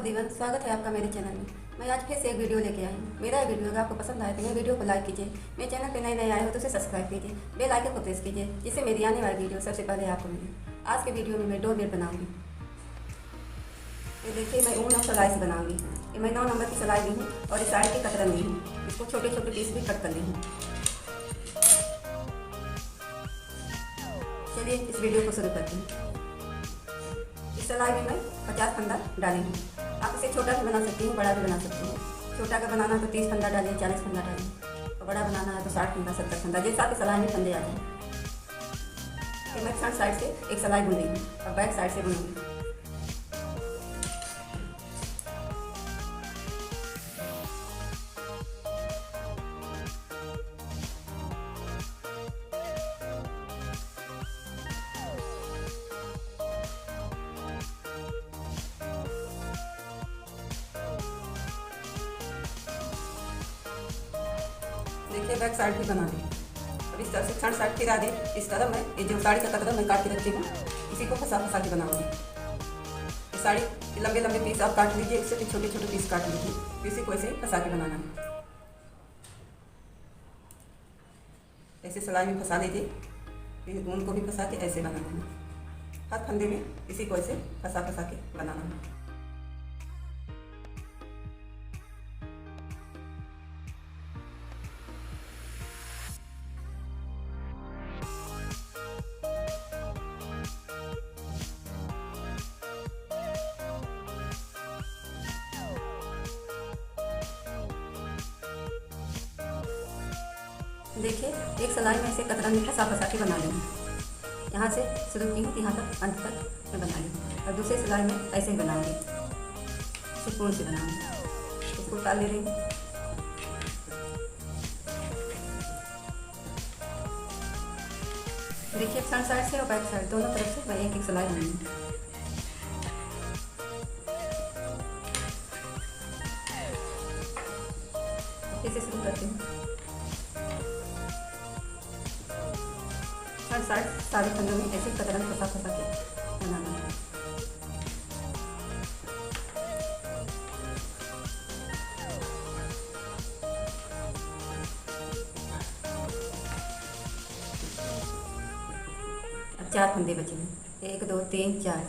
Everyone, स्वागत है आपका मेरे चैनल में। मैं आज फिर से एक वीडियो लेके आई हूँ। मेरा वीडियो अगर आपको पसंद आए तो मेरे वीडियो को लाइक कीजिए। मेरे चैनल पे नए आए हो तो उसे सब्सक्राइब कीजिए, बेल आइकन को प्रेस कीजिए जिससे मेरी आने वाली वीडियो सबसे पहले आपको मिले। आज के वीडियो में मैं डोरमेट बनाऊँगी। ये देखिए, मैं ऊन और सिलाई से बनाऊँगी। ये मैं 9 नंबर की सिलाई ली हूँ और इस साड़ी की कतरन ली हूँ। इसको छोटे छोटे पीस भी कट कर ली हूँ। चलिए इस वीडियो को शुरू करते हैं। इस सिलाई में मैं 50 फंदा डाली हूँ। आप इसे छोटा भी बना सकती हूँ, बड़ा भी बना सकती हूँ। छोटा का बनाना तो 30 फंदा डालिए, 40 फंदा डालिए, और बड़ा बनाना है तो 60 फंदा, 70 फंदा, जैसा आपकी सिलाई में फंदे आ जाए। फिर मैं फ्रंट साइड से एक सिलाई बुन ली हूँ और बैक साइड से बुनूँगी। देखिए, बैक साइड भी बना दी और इस तरह से फ्रंट साइड फिरा दे। इस तरह मैं ये जो साड़ी का कतरा मैं काट के रखती हूँ, इसी को फंसा फंसा के बनाऊंगी। ये साड़ी लंबे लंबे पीस आप काट लीजिए, इससे भी छोटे छोटे पीस काट लीजिए। इसी को ऐसे फंसा के बनाना है। ऐसे सिलाई में फंसा दीजिए, फिर ऊन को भी फंसा के ऐसे बनाना है। हर फंदे में इसी को ऐसे फंसा फंसा के बनाना है। देखिए, एक सिलाई में ऐसे कतरन में फंसा फंसा के बना ली हूँ। यहाँ से शुरू की हूँ, यहाँ तक अंत तक मैं बना ली हूँ। और दूसरे सिलाई में ऐसे ही बनाऊंगी, सुकून से बनाऊंगी। इसको उतार ले रही हूँ। देखिए, फ्रंट साइड से और बैक साइड दोनों तरफ से मैं एक एक सिलाई बनाऊंगी। इसे शुरू करती हूँ। हर साइड सारे फंदों में ऐसे कतरन फंसा फंसा के बनाना है। अब 4 फंदे बचे हैं। 1 2 3 4।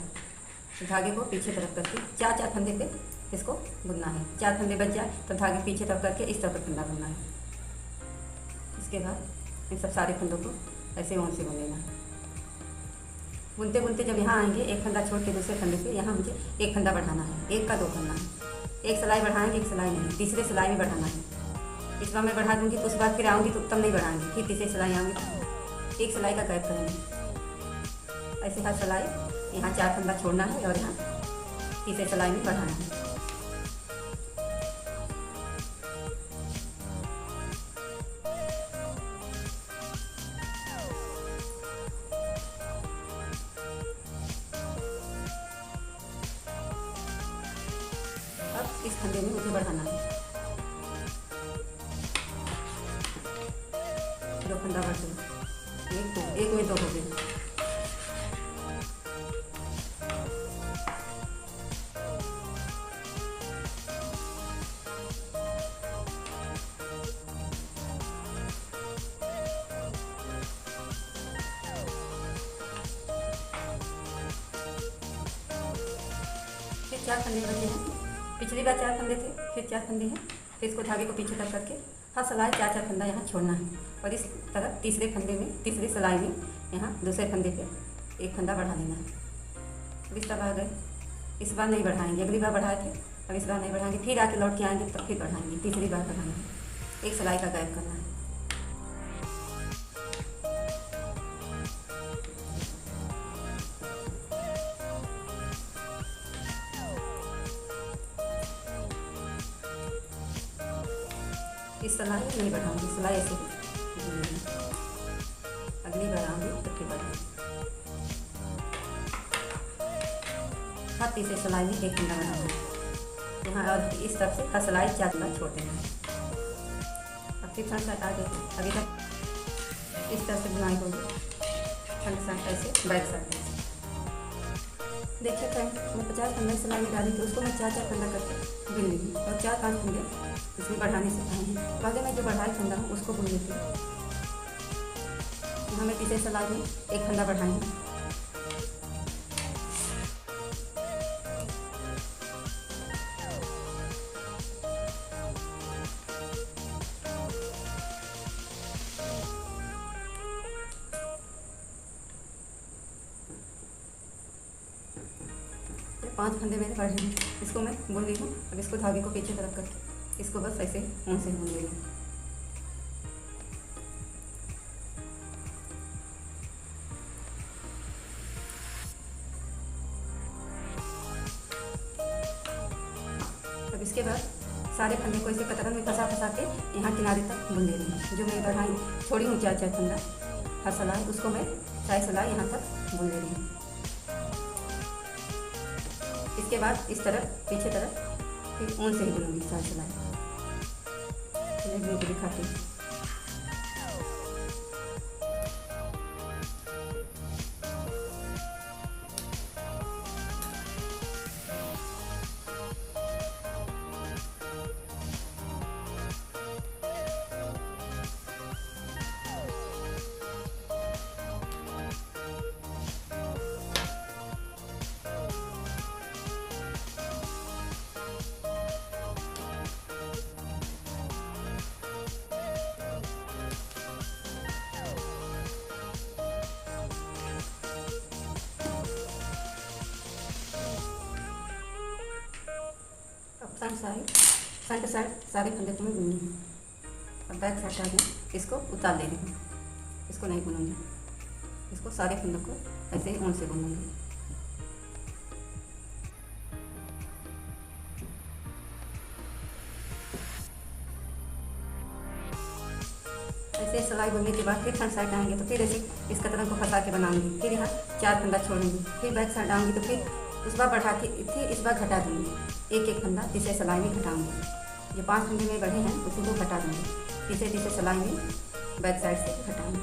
धागे को पीछे तरफ करके चार फंदे पे इसको बुनना है। 4 फंदे बच जाए तो धागे पीछे तरफ करके इस तरफ फंदा बुनना है। इसके बाद इन सब सारे फंदों को ऐसे ऊन से बुन लेना है। बुनते बुनते जब यहाँ आएंगे, एक फंदा छोड़ के दूसरे फंदे पे यहाँ मुझे एक फंदा बढ़ाना है। 1 का 2 करना है। एक सिलाई बढ़ाएंगे, एक सिलाई नहीं, तीसरे सिलाई में बढ़ाना है। इस बार मैं बढ़ा दूँगी तो उस बार फिर आऊँगी तो तब नहीं बढ़ाएंगे, फिर तीसरी सिलाई आऊँगी। एक सिलाई का गैप करेंगे। ऐसे हर सिलाई यहाँ 4 फंदा छोड़ना है और यहाँ तीसरे सिलाई में बढ़ाना है। इस फंदे में मुझे बढ़ाना है। 2 फंदा बढ़ गए, एक में 2 हो गए। फिर 4 फंदे बचे हैं। पिछली बार 4 फंदे थे, फिर 4 फंदे हैं। फिर इसको धागे को पीछे तक करके हर सिलाई 4 फंदा यहाँ छोड़ना है और इस तरफ तीसरे फंदे में, तीसरी सिलाई में यहाँ दूसरे फंदे पे एक फंदा बढ़ा लेना है। इस तरह आ गए। इस बार नहीं बढ़ाएंगे, अगली बार बढ़ाए थे, अब इस बार नहीं बढ़ाएंगे। फिर आके लौट के आएंगे तब फिर बढ़ाएंगे। तीसरी बार बढ़ाएंगे। एक सिलाई का गैप करना है। इस सिलाई नहीं बढ़ाऊंगी, सिलाई ऐसे ही। अगली बार आऊँगी तो फिर बढ़ाऊँगी। हर तीसरे सिलाई में एक फंदा बढ़ाऊँगी यहाँ और इस तरफ से हर सिलाई 4 फंदा छोड़ देना है। अब फिर फ्रंट साइड आगे अभी तक इस तरह से बुनाई होगी। फ्रंट साइड ऐसे, बैक साइड ऐसे। देखिए फ्रेंड, मैं 50 फंदे सिलाई में डाली थी, उसको मैं 4 4 फंदा करके बुन ली और 4 5 फंदे इसमें बढ़ाने से आए हैं। पहले मैं जो बढ़ाई फंदा हूँ उसको बुन लेती हूँ। यहाँ मैं तीसरे सिलाई में एक फंदा बढ़ाई हूँ। पांच फंदे मेरे बढ़े हैं, इसको मैं बुन ली हूँ। अब इसको धागे को पीछे तरफ करके इसको बस ऐसे ऊन से बुन ली हूँ। अब इसके बाद सारे फंदे को इसे कतरन में फंसा फंसा के यहाँ किनारे तक बुन ले रही हूँ। जो मैं बढ़ाई छोड़ी हूँ 4 4 फंदा हर सिलाई, उसको मैं 4 सिलाई यहाँ तक बुन ले रही हूँ। इसके बाद इस तरफ पीछे तरफ फिर ऊन से ही बुनूंगी 4 सिलाई। मैं बुन के दिखाती हूँ। फ्रंट साइड सारे फंदे को मैं बुननी हूँ। अब बैक साइड आगे इसको उतार ले रही हूँ, इसको नहीं बुनूंगी। इसको सारे फंदों को ऐसे ही ऊन से बुनूंगी। ऐसे सिलाई बुनने के बाद फिर फ्रंट साइड आएंगे तो फिर ऐसे इस कतरन को फंसा के बनाऊंगी। फिर यहाँ 4 फंदा छोड़ूंगी, फिर बैक साइड आऊंगी तो फिर उस बार बढ़ा के फिर इस बार घटा दूंगी। एक एक फंदा तीसरे सिलाई में घटाऊंगी। जो 5 फंदे में बढ़े हैं उसी को घटा दूंगी। तीसरे सिलाई में बैक साइड से घटाऊंगी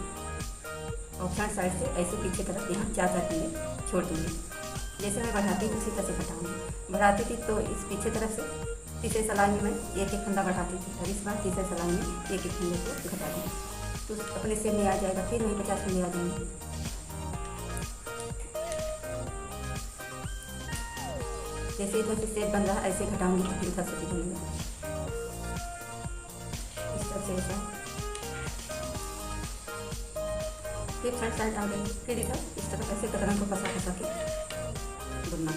और फ्रंट साइड से ऐसे पीछे तरफ यहाँ 4 4 फंदे छोड़ दूंगी। जैसे मैं बढ़ाती थी उसी तरह से घटाऊंगी। बढ़ाती थी तो इस पीछे तरफ से तीसरे सिलाई में मैं एक एक फंदा बढ़ाती थी और इस बार तीसरे सिलाई में एक एक फंदे को घटा दूंगी तो अपने से में आ जाएगा। फिर वहीं 50 फंदे आ जाएंगे। जैसे इधर से सेप बन रहा है ऐसे घटाऊंगी तो फिर इधर से भी बनेगा। इस तरह से ऐसा फिर फ्रंट साइड आ गई। फिर इधर इस तरफ ऐसे कतरन को फंसा फंसा के बुनना।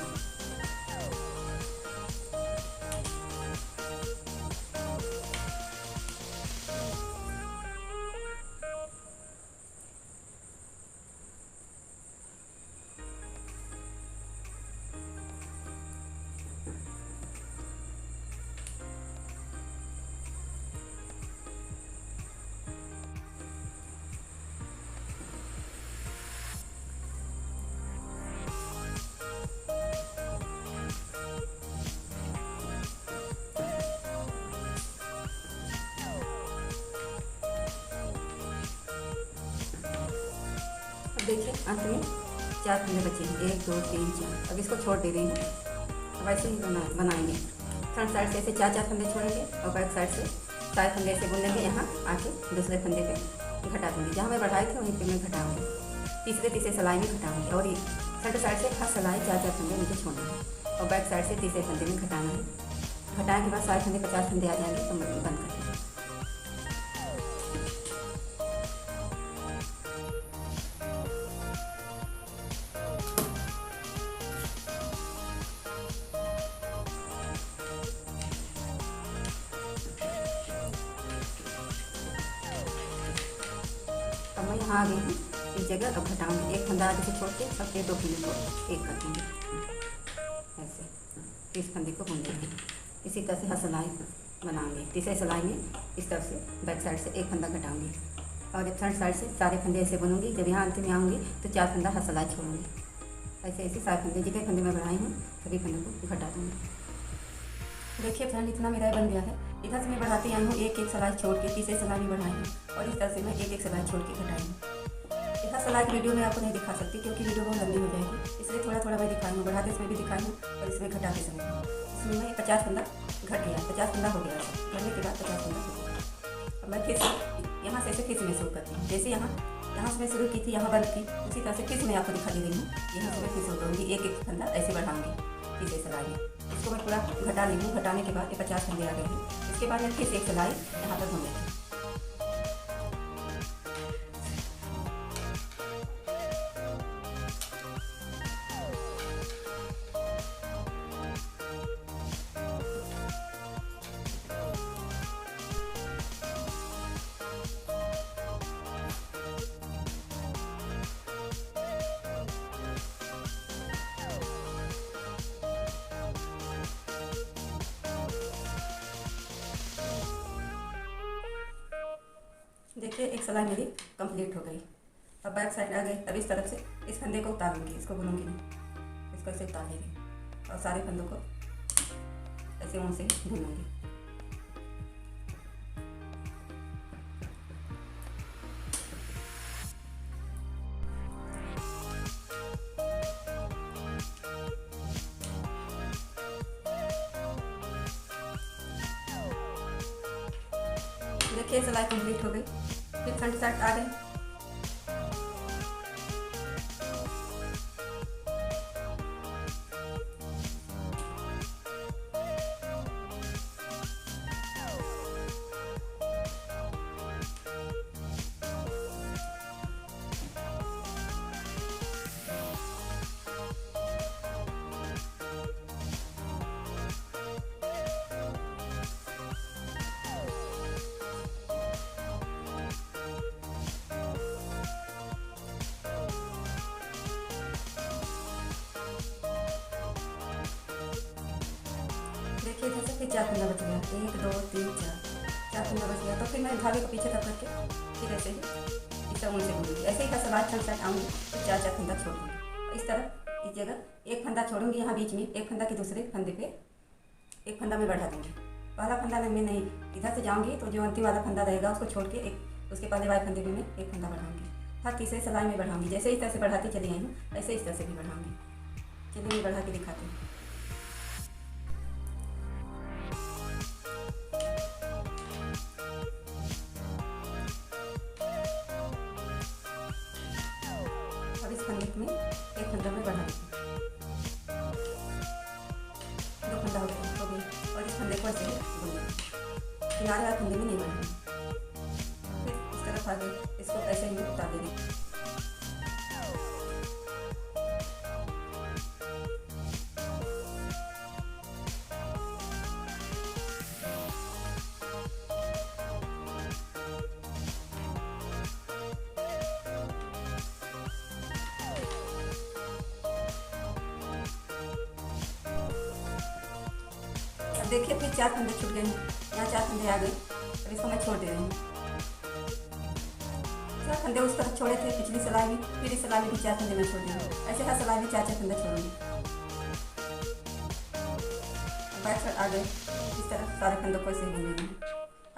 देखिए अंत में 4 फंदे बचे हैं, 1 2 3 4। अब इसको छोड़ दे रही हूँ। अब ऐसे ही बनाएंगे। फ्रंट साइड से ऐसे 4 4 फंदे छोड़ेंगे और बैक साइड से 4 फंदे ऐसे बुन लेंगे। यहाँ आके दूसरे फंदे पे घटा दूँगी। जहाँ मैं बढ़ाई थी वहीं पे मैं घटाऊँगी। तीसरे सिलाई में घटाऊँगी और ये फ्रंट साइड से हर सिलाई 4 4 फंदे मुझे छोड़ना है और बैक साइड से तीसरे फंदे में घटाना है। घटाने के बाद सारे फंदे 50 फंदे आ जाएंगे तो मैं बंद कर दूँगी। अब मैं यहाँ आ गई हूँ। इस जगह अब घटाऊंगी। एक फंदा आगे से छोड़ के सबके 2 फंदे को एक कर दूँगी। ऐसे इस फंदे को बुन देंगे। इसी तरह से हर सिलाई बनाऊंगी। तीसरे सिलाई में इस तरफ से बैक साइड से एक फंदा घटाऊंगी और फ्रंट साइड से सारे फंदे ऐसे बुनूंगी। जब यहाँ अंत में आऊँगी तो 4 फंदा हर सिलाई छोड़ूंगी। ऐसे ऐसे सारे फंदे जितने फंदे मैं बढ़ाई हूँ सभी फंदों को घटा दूँगी। देखिए फ्रेंड, इतना मेरा बन गया है। इधर से मैं बढ़ाती आई हूँ एक एक सिलाई छोड़ के तीसरे सिलाई भी बढ़ाई हूँ और इस तरह से मैं एक एक सिलाई छोड़ के घटाई हूँ। इधर हर सिलाई की वीडियो में आपको नहीं दिखा सकती क्योंकि वीडियो बहुत लंबी हो जाएगी, इसलिए थोड़ा थोड़ा मैं दिखाई हूँ। बढ़ाते इसमें भी दिखाई हूँ और इसमें घटाते समय। इसमें मैं 50 फंदा घट गया, 50 फंदा हो गया, घटने के बाद 50 फंदा हो गया। अब मैं फिर से यहाँ से फिर से मैं शुरू करती हूँ। जैसे यहाँ से मैं शुरू की थी, यहाँ बंद की, उसी तरह से फिर से मैं आपको दिखा दे रही हूँ। यहाँ से मैं फिर शुरू करूँगी, एक एक फंदा ऐसे बढ़ाऊँगी तीसरे सिलाई में। इसको मैं पूरा घटा ली हूँ। घटाने के बाद ये 50 फंदे आ गए हैं। इसके बाद मैं फिर से एक सिलाई यहाँ पर घूम लेती हूँ। देखिए एक सिलाई मेरी कंप्लीट हो गई। अब बैक साइड आ गई। अब इस तरफ से इस फंदे को उतारूंगी, इसको बुनूंगी नहीं, इसको ऐसे उतार लेंगे और सारे फंदों को ऐसे ऊन से बुनूंगी। देखिए सिलाई कंप्लीट हो गई। फिर फ्रंट साइड आ गई। देखिए इधर से फिर 4 फंदा बच गया, 1 2 3 4 फंदा बच गया। तो फिर मैं धागे को पीछे तक करके फिर ऐसे ही इस तरह ऊन से बुनूंगी। ऐसे ही का सलाद फ्रंट साइड आऊँगी तो 4 फंदा छोड़ दूँगी। इस तरह इस जगह एक फंदा छोड़ूंगी, यहाँ बीच में एक फंदा के दूसरे फंदे पे एक फंदा में बढ़ा दूँगी। पहला फंदा में नहीं, इधर से जाऊँगी तो जो अंतिम वाला फंदा रहेगा उसको छोड़ के एक उसके पहले वाले फंदे में मैं एक फंदा बढ़ाऊँगी। हर तीसरे सिलाई में बढ़ाऊँगी। जैसे इस तरह से बढ़ाती चली आई हूँ ऐसे इस तरह से भी बढ़ाऊँगी। चलिए मैं बढ़ा के दिखाती हूँ। इस फंदे में एक फंदा में बढ़ा दूँगी, 2 फंदा हो गया और इस फंदे को ऐसे बुन लेंगे। किनारे वाले फंदे में नहीं बढ़ाएंगे। फिर इस तरफ आगे इसको ऐसे ही उतार देंगे। देखिए फिर 4 फंदे छूट गए हैं, यहाँ 4 फंदे आ गए। अब इसको मैं छोड़ दे रही हूँ। 4 फंदे उस तरफ छोड़े थे पिछली सिलाई में, फिर इस सिलाई में भी 4 फंदे मैं छोड़ दी हूँ। ऐसे हर सिलाई में 4 फंदे छोड़ूंगी। बैक साइड आ गए। इस तरफ सारे फंदों को ऐसे ही बुनेंगे।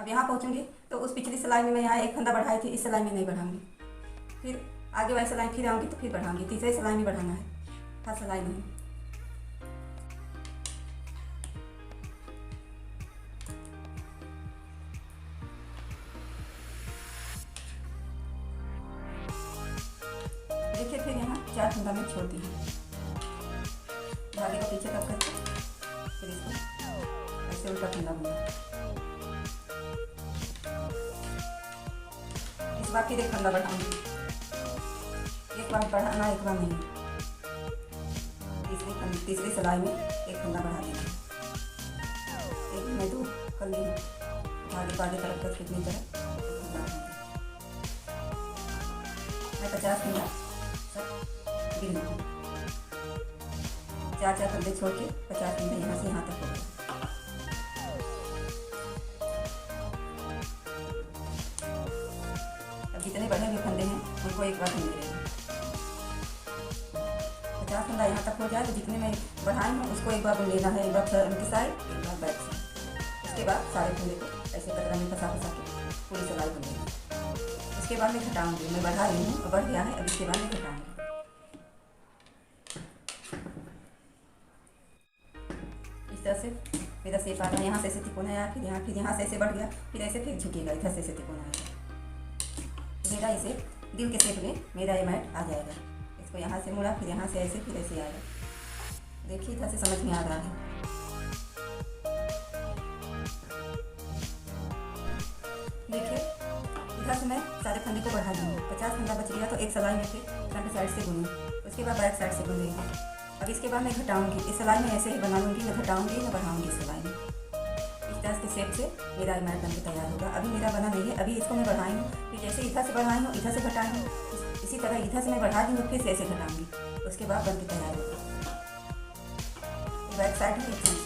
अब यहाँ पहुँचूंगी तो उस पिछली सिलाई में मैं यहाँ एक फंदा बढ़ाई थी, इस सिलाई में नहीं बढ़ाऊंगी। फिर आगे वाली सिलाई फिर आऊँगी तो फिर बढ़ाऊंगी। तीसरे सिलाई में बढ़ाना है, हर सिलाई नहीं। देखिए फिर यहाँ 4 फंदा में छोड़ दी हूँ। धागे को पीछे तक करके फिर इसको ऐसे उल्टा फंदा बुना। इस बार फिर एक फंदा बढ़ाऊंगी। एक बार बढ़ाना, एक बार नहीं। तीसरी सिलाई में एक फंदा बढ़ा देंगे। एक में 2 कर ली हूँ। धागे को आगे तरफ कर कितनी तरफ मैं 50 फंदा गिन लूँगी। 4 फंदे छोड़ के 50 फंदे यहाँ से यहाँ तक हो गए। अब जितने बढ़े हुए फंदे हैं उनको एक बार बुन लेंगे। 50 फंदा यहाँ तक हो जाए तो जितने में बढ़ाई हूँ उसको एक बार बुन लेना है। एक बार फ्रंट की साइड, एक बार बैक साइड। उसके बाद सारे फंदे को ऐसे कतरा में फंसा के पूरी सिलाई बुन लेंगे। इसके बाद मैं घटाऊँगी, मैं बढ़ा रही हूँ और बढ़ गया है। अब इसके बाद मैं घटाऊँगी। इस तरह से मेरा शेप आ रहा है। यहाँ से ऐसे तिकोना आया, फिर यहाँ से ऐसे बढ़ गया, फिर ऐसे फिर झुकेगा, इधर से ऐसे तिकोना आएगा। मेरा इसे दिल के शेप में मेरा ये मैट आ जाएगा। इसको यहाँ से मुड़ा, फिर यहाँ से ऐसे, फिर ऐसे आएगा। देखिए इधर से समझ में आ रहा है। देखिए इधर से मैं सारे फंदे को बढ़ा दूँगी। 50 फंदा बच गया तो एक सिलाई में फिर फ्रंट साइड से बुनूँ, उसके बाद बैक साइड से बुन देंगे। अब इसके बाद मैं घटाऊँगी। इस सिलाई में ऐसे ही बना लूँगी, मैं घटाऊँगी, मैं बढ़ाऊँगी इस सिलाई में। इस तरह के शेप से मेरा मैट बन के तैयार होगा। अभी मेरा बना नहीं है, अभी इसको मैं बढ़ाई हूँ। फिर जैसे इधर से बढ़ाई हूँ, इधर से घटाई हूँ, इसी तरह इधर से मैं बढ़ा दी हूँ, फिर से ऐसे घटाऊँगी। उसके बाद बन के तैयार होगा। बैक साइड में एक साइड।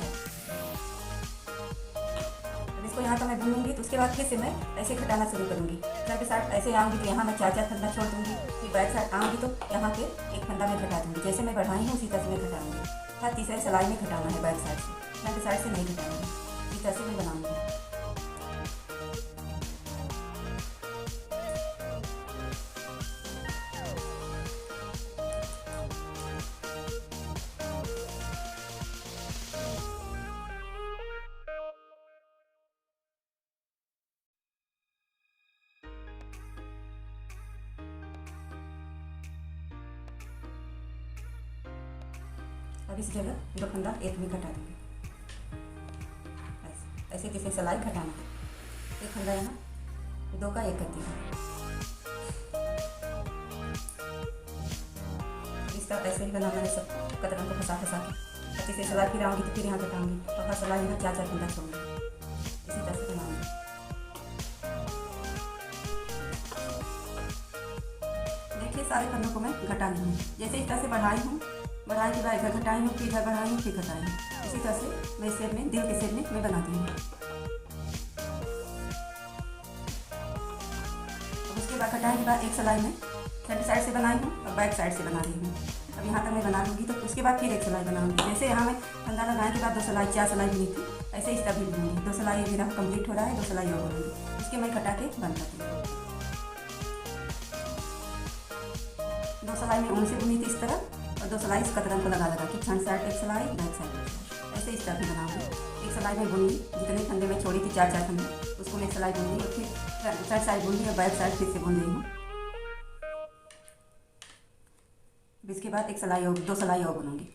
अब इसको यहाँ का मैं बुनूँगी, तो उसके बाद फिर से मैं ऐसे घटाना शुरू करूँगी। फ्रंट साइड ऐसे आऊँगी तो यहाँ मैं 4-4 फंदा छोड़ दूँगी। फिर बैक साइड आऊँगी तो यहाँ पे एक फंदा मैं घटा दूँगी। जैसे मैं बढ़ाई हूँ उसी तरह से मैं घटाऊँगी। हर तीसरे सिलाई में घटाना है बैक साइड से, फ्रंट साइड से नहीं घटाना है। इस तरह से मैं बनाऊँगी। अब इस जगह 2 फंदा एक में घटा दूँगी। ऐसे तीसरी सिलाई घटाना है। एक फंदा यहाँ, 2 का 1 कर दिया। इस तरह ऐसे ही बनाना है सब कतरन को फंसा के। तीसरी सिलाई फिर आऊँगी तो फिर यहाँ घटाऊँगी, और हर सिलाई यहाँ 4-4 फंदा छोड़ूँगी। इसी तरह से बनाऊँगी। देखिए सारे फंदों को मैं घटा ली हूँ। जैसे इस तरह से बढ़ाई हूँ, बढ़ाई के बाद इधर घटाई हूँ, फिर इधर बढ़ाई हूँ, फिर घटाई हूँ। इसी तरह से मैं शेप में, दिल के शेप में मैं बनाती हूँ। अब उसके बाद घटाई के बाद एक सिलाई में फ्रंट साइड से बनाई हूँ और बैक साइड से बना रही हूँ। अब यहाँ तक मैं बना लूँगी तो उसके बाद फिर एक सिलाई बनाऊँगी। जैसे यहाँ मैं फंदा लगाने के बाद 2 सिलाई 4 सिलाई बुनी थी, ऐसे इस तरह भी बुनूँगी। 2 सिलाई मेरा कंप्लीट हो रहा है, 2 सिलाई और बुनूँगी। उसके मैं घटा के बंद करती हूँ। 2 सिलाई में ऊन से बुनी थी इस तरह, और 2 सिलाई इस कतरन को लगा के फ्रंट साइड एक सिलाई, बैक साइड एक सिलाई, ऐसे इस तरह भी बनाऊँगी। एक सिलाई में बुन ली, जितने फंदे में छोड़ी थी 4-4 फंदे, उसको मैं एक सिलाई बुन ली और फिर फ्रंट साइड बुन ली और बैक साइड फिर से बुन रही हूँ। इसके बाद एक सिलाई और, 2 सिलाई और बुनूँगी।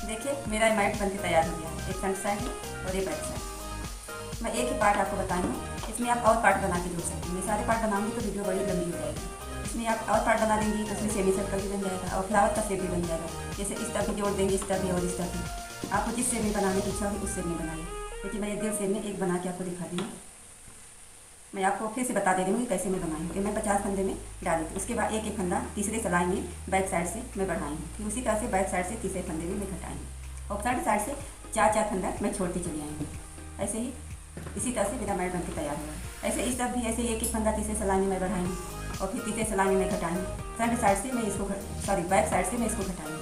देखिए मेरा मैट बनके तैयार हो गया है। एक फ्रंट साइड है और एक बैक साइड। मैं एक ही पार्ट आपको बताई हूँ, इसमें आप और पार्ट बना के जोड़ सकते हैं। मैं सारे पार्ट बनाऊंगी तो वीडियो बड़ी लंबी हो जाएगी। इसमें आप और पार्ट बना देंगी तो उसमें सेमी सर्कल भी बन जाएगा और फ्लावर का शेप भी बन जाएगा। जैसे इस तरह भी जोड़ देंगे, इस तरह भी और इस तरह भी। आपको जिस शेप में बनाने की इच्छा होगी उस शेप में बनाइए। लेकिन मैं दिल शेप में एक बना के आपको दिखा दी हूँ। मैं आपको फिर से बता दे रही हूँ कि कैसे मैं बनाई हूँ। कि मैं 50 फंदे में डाली थी, उसके बाद एक एक फंदा तीसरे सिलाई में बैक साइड से मैं बढ़ाई हूँ। फिर उसी तरह से बैक साइड से तीसरे फंदे में मैं घटाई हूँ और फ्रंट साइड से 4-4 फंदा मैं छोड़ती चली आई हूँ। ऐसे ही इसी तरह से मेरा मैट बनके तैयार हुआ। ऐसे इस तरफ भी ऐसे ही एक एक फंदा तीसरे सिलाई में मैं बढ़ाई हूँ और फिर तीसरे सिलाई में मैं घटाई हूँ। फ्रंट साइड से मैं इसको बैक साइड से मैं इसको घटाई हूँ।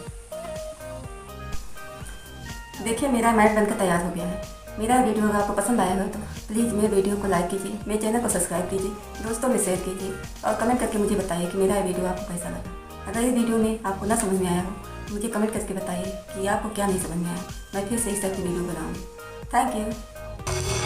देखिए मेरा मैट बनकर तैयार हो गया है। मेरा वीडियो अगर आपको पसंद आया हो तो प्लीज़ मेरे वीडियो को लाइक कीजिए, मेरे चैनल को सब्सक्राइब कीजिए, दोस्तों में शेयर कीजिए और कमेंट करके मुझे बताइए कि मेरा वीडियो आपको कैसा लगा। अगर इस वीडियो में आपको ना समझ में आया हो मुझे कमेंट करके बताइए कि आपको क्या नहीं समझ में आया। मैं फिर से इस तरह की वीडियो बनाऊँगी। Thank you.